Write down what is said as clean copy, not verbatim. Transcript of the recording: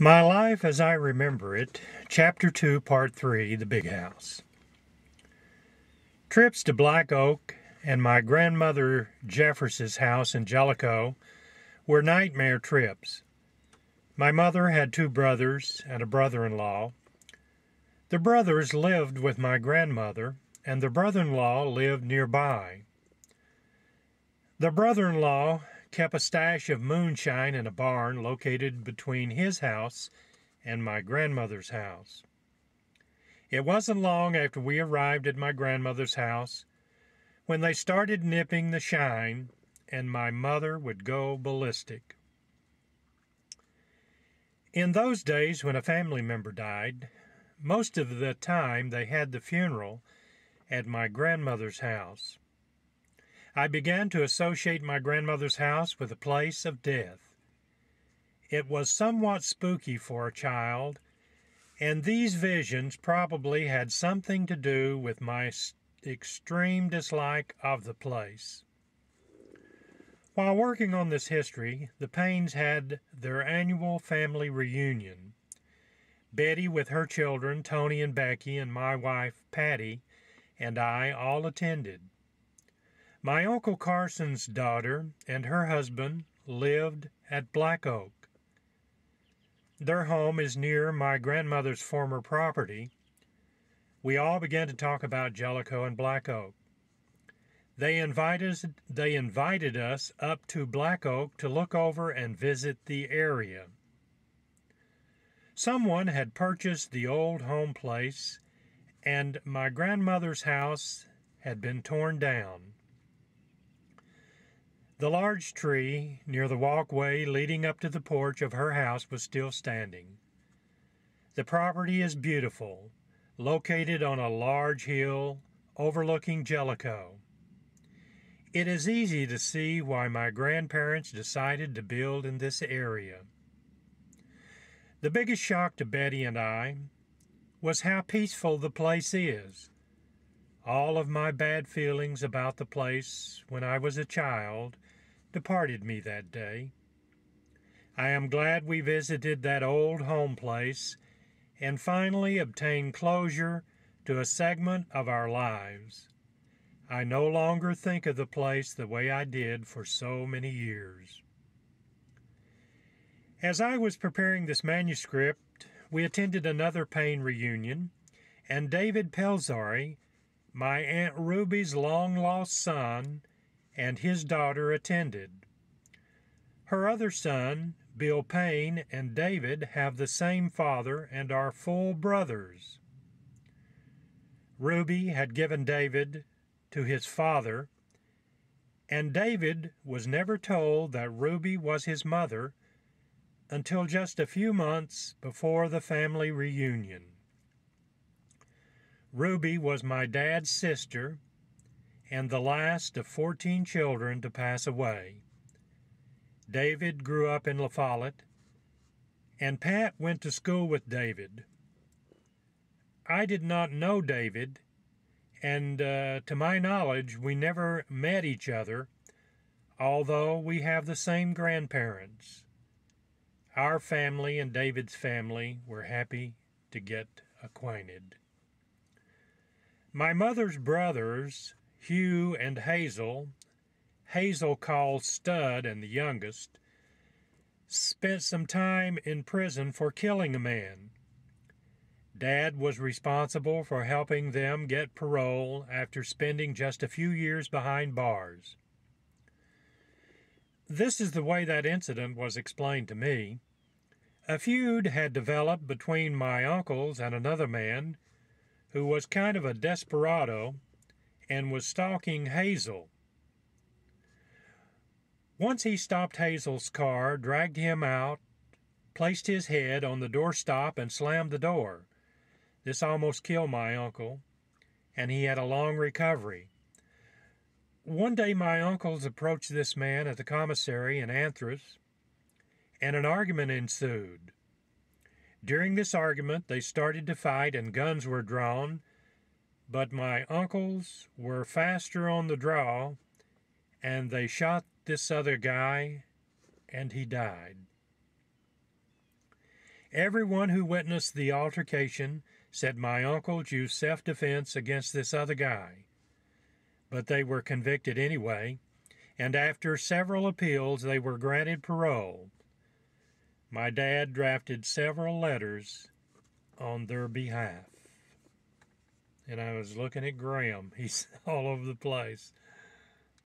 My Life as I Remember It, Chapter 2, Part 3, The Big House. Trips to Black Oak and my grandmother Jeffers's house in Jellicoe were nightmare trips. My mother had two brothers and a brother-in-law. The brothers lived with my grandmother, and the brother-in-law lived nearby. The brother-in-law kept a stash of moonshine in a barn located between his house and my grandmother's house. It wasn't long after we arrived at my grandmother's house when they started nipping the shine, and my mother would go ballistic. In those days, when a family member died, most of the time they had the funeral at my grandmother's house. I began to associate my grandmother's house with a place of death. It was somewhat spooky for a child, and these visions probably had something to do with my extreme dislike of the place. While working on this history, the Paynes had their annual family reunion. Betty with her children, Tony and Becky, and my wife, Patty, and I all attended. My Uncle Carson's daughter and her husband lived at Black Oak. Their home is near my grandmother's former property. We all began to talk about Jellicoe and Black Oak. They invited us up to Black Oak to look over and visit the area. Someone had purchased the old home place, and my grandmother's house had been torn down. The large tree near the walkway leading up to the porch of her house was still standing. The property is beautiful, located on a large hill overlooking Jellicoe. It is easy to see why my grandparents decided to build in this area. The biggest shock to Betty and I was how peaceful the place is. All of my bad feelings about the place when I was a child departed me that day. I am glad we visited that old home place and finally obtained closure to a segment of our lives. I no longer think of the place the way I did for so many years. As I was preparing this manuscript, we attended another Payne reunion, and David Pelzari, my Aunt Ruby's long-lost son, and his daughter attended. Her other son, Bill Payne, and David have the same father and are full brothers. Ruby had given David to his father, and David was never told that Ruby was his mother until just a few months before the family reunion. Ruby was my dad's sister and the last of 14 children to pass away. David grew up in La Follette, and Pat went to school with David. I did not know David, and to my knowledge, we never met each other, although we have the same grandparents. Our family and David's family were happy to get acquainted. My mother's brothers, Hugh and Hazel called Stud and the youngest, spent some time in prison for killing a man. Dad was responsible for helping them get parole after spending just a few years behind bars. This is the way that incident was explained to me. A feud had developed between my uncles and another man who was kind of a desperado and was stalking Hazel. Once he stopped Hazel's car, dragged him out, placed his head on the doorstop, and slammed the door. This almost killed my uncle, and he had a long recovery. One day my uncles approached this man at the commissary in Anthrace, and an argument ensued. During this argument, they started to fight and guns were drawn, but my uncles were faster on the draw, and they shot this other guy, and he died. Everyone who witnessed the altercation said my uncles used self-defense against this other guy, but they were convicted anyway, and after several appeals they were granted parole. My dad drafted several letters on their behalf. And I was looking at Graham. He's all over the place.